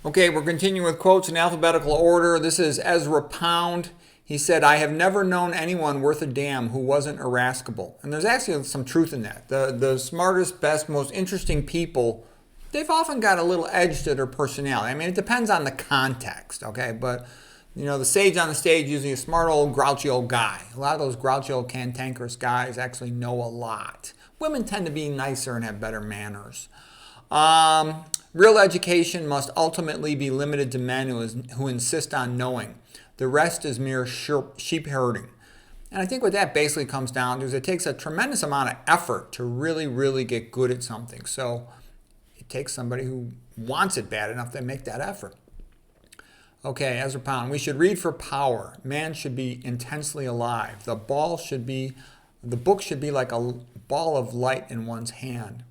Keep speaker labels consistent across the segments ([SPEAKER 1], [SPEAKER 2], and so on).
[SPEAKER 1] Okay, we're continuing with quotes in alphabetical order. This is Ezra Pound. He said, I have never known anyone worth a damn who wasn't irascible. And there's actually some truth in that. The smartest, best, most interesting people, they've often got a little edge to their personality. I mean, it depends on the context, okay? But, the sage on the stage, usually a smart old, grouchy old guy. A lot of those grouchy old, cantankerous guys actually know a lot. Women tend to be nicer and have better manners. Real education must ultimately be limited to men who insist on knowing. The rest is mere sheep herding. And I think what that basically comes down to is it takes a tremendous amount of effort to really, really get good at something. So it takes somebody who wants it bad enough to make that effort. Okay, Ezra Pound. We should read for power. Man should be intensely alive. The book should be like a ball of light in one's hand.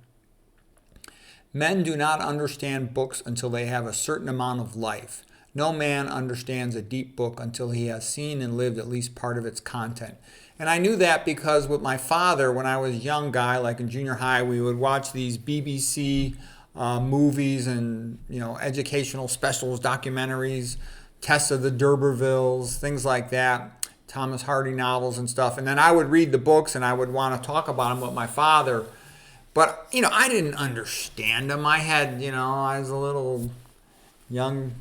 [SPEAKER 1] Men do not understand books until they have a certain amount of life. No man understands a deep book until he has seen and lived at least part of its content. And I knew that because with my father, when I was a young guy, like in junior high, we would watch these BBC movies and educational specials, documentaries, Tests of the D'Urbervilles, things like that, Thomas Hardy novels and stuff. And then I would read the books and I would want to talk about them with my father. But, I didn't understand them. I was a little young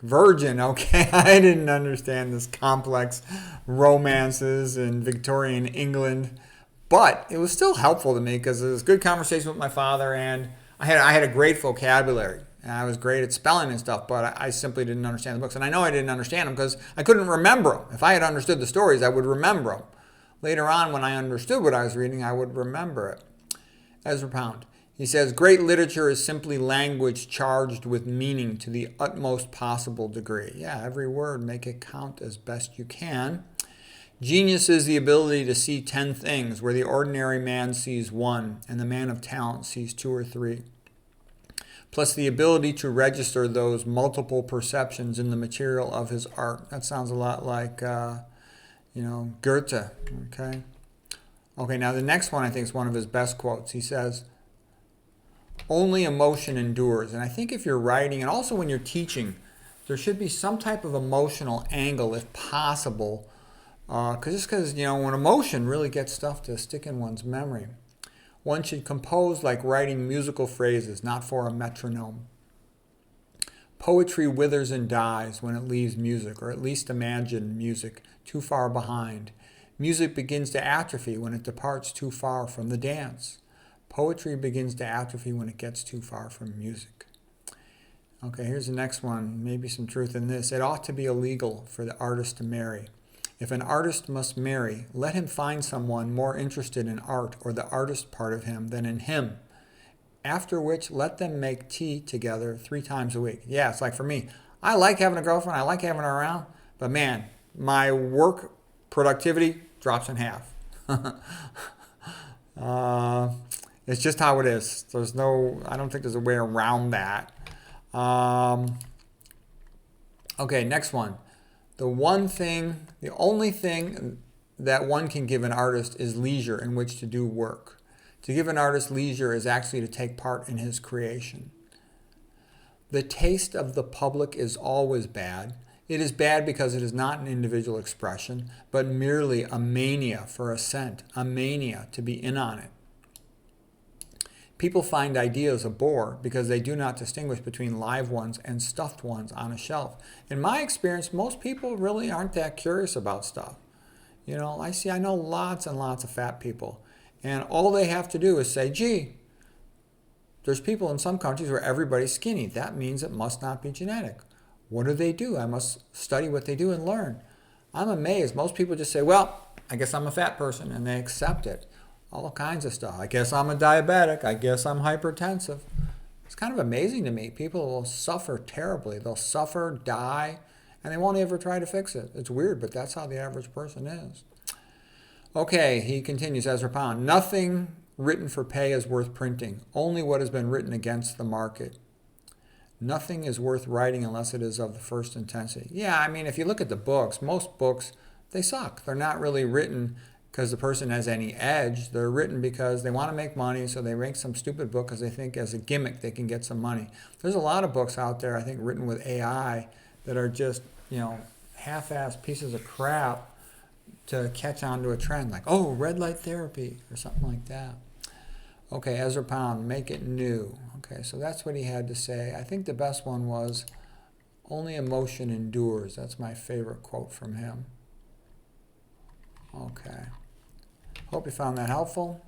[SPEAKER 1] virgin, okay? I didn't understand this complex romances in Victorian England. But it was still helpful to me because it was good conversation with my father, and I had a great vocabulary. And I was great at spelling and stuff, but I simply didn't understand the books. And I know I didn't understand them because I couldn't remember them. If I had understood the stories, I would remember them. Later on, when I understood what I was reading, I would remember it. Ezra Pound. He says, great literature is simply language charged with meaning to the utmost possible degree. Yeah, every word, make it count as best you can. Genius is the ability to see 10 things where the ordinary man sees one and the man of talent sees 2 or 3. Plus the ability to register those multiple perceptions in the material of his art. That sounds a lot like, Goethe, okay? Okay, now the next one I think is one of his best quotes. He says, only emotion endures. And I think if you're writing and also when you're teaching, there should be some type of emotional angle if possible. Because when emotion really gets stuff to stick in one's memory. One should compose like writing musical phrases, not for a metronome. Poetry withers and dies when it leaves music, or at least imagine music, too far behind. Music begins to atrophy when it departs too far from the dance. Poetry begins to atrophy when it gets too far from music. Okay, here's the next one. Maybe some truth in this. It ought to be illegal for the artist to marry. If an artist must marry, let him find someone more interested in art or the artist part of him than in him. After which, let them make tea together 3 times a week. Yeah, it's like for me. I like having a girlfriend. I like having her around. But man, my work productivity drops in half. It's just how it is. I don't think there's a way around that. Okay, next one. The only thing that one can give an artist is leisure in which to do work. To give an artist leisure is actually to take part in his creation. The taste of the public is always bad. It is bad because it is not an individual expression, but merely a mania for assent, a mania to be in on it. People find ideas a bore because they do not distinguish between live ones and stuffed ones on a shelf. In my experience, most people really aren't that curious about stuff. I know lots and lots of fat people, and all they have to do is say, gee, there's people in some countries where everybody's skinny. That means it must not be genetic. What do? I must study what they do and learn. I'm amazed. Most people just say, well, I guess I'm a fat person, and they accept it. All kinds of stuff. I guess I'm a diabetic. I guess I'm hypertensive. It's kind of amazing to me. People will suffer terribly. They'll suffer, die, and they won't ever try to fix it. It's weird, but that's how the average person is. Okay, he continues, Ezra Pound. Nothing written for pay is worth printing. Only what has been written against the market. Nothing is worth writing unless it is of the first intensity. Yeah, if you look at the books, most books, they suck. They're not really written because the person has any edge. They're written because they want to make money, so they rank some stupid book because they think as a gimmick they can get some money. There's a lot of books out there, I think, written with AI that are just, half-assed pieces of crap to catch on to a trend, like, oh, red light therapy or something like that. Okay, Ezra Pound, make it new. Okay, so that's what he had to say. I think the best one was, only emotion endures. That's my favorite quote from him. Okay. Hope you found that helpful.